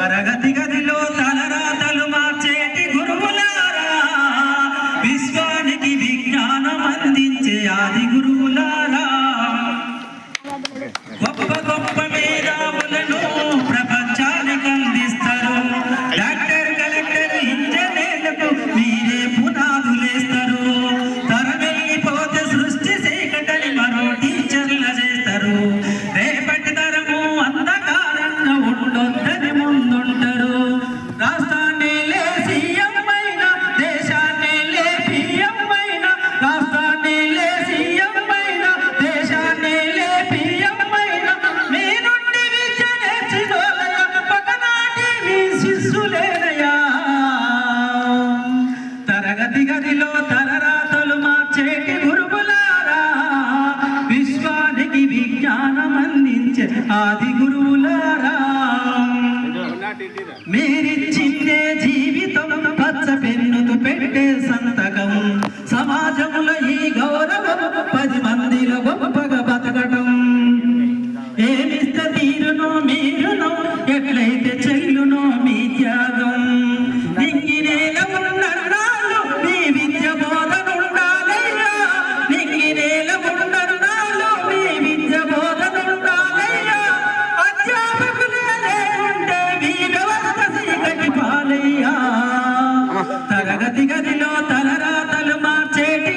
తరగతి గదిలో తలరాతలు మార్చేటి గురువులారా, విశ్వానికి విజ్ఞానం అందించే ఆది గురువులారా, గొప్ప గొప్ప మేధావులను ప్రపంచానికి అందిస్తారు. డాక్టర్, కలెక్టర్, ఇంజనీర్లకు మీరే పునాదులేస్తారు. తరమెల్లిపోతే సృష్టి సేకటని మరో టీచర్ల చేస్తారు. రేపటి తరము అంధకారంగా ఉండొద్దని ముందుంటారు. రాష్ట్రాన్ని లే సీఎం అయినా, దేశాన్ని లే పిఎం అయినా, రాష్ట్రాన్ని లే సీఎం అయినా, దేశాన్ని లే పిఎం అయినా, మీ నుండి విద్య నేర్చుకోలయా, పక్కనాటి మీ శిష్యులేనయా. తరగతి గదిలో తలరాతలు మార్చేటి గురువులారా, విశ్వానికి విజ్ఞానం అందించే ఆది గురువులారా, మీరిచ్చిందే జీవితం పచ్చ పెన్నుతో పెట్టే సంతకం. సమాజంలో ఈ గౌరవం 10 మందిలో గొప్పగా బతకటం. ఏమిస్తే తీరును మీరును ఎట్లయితే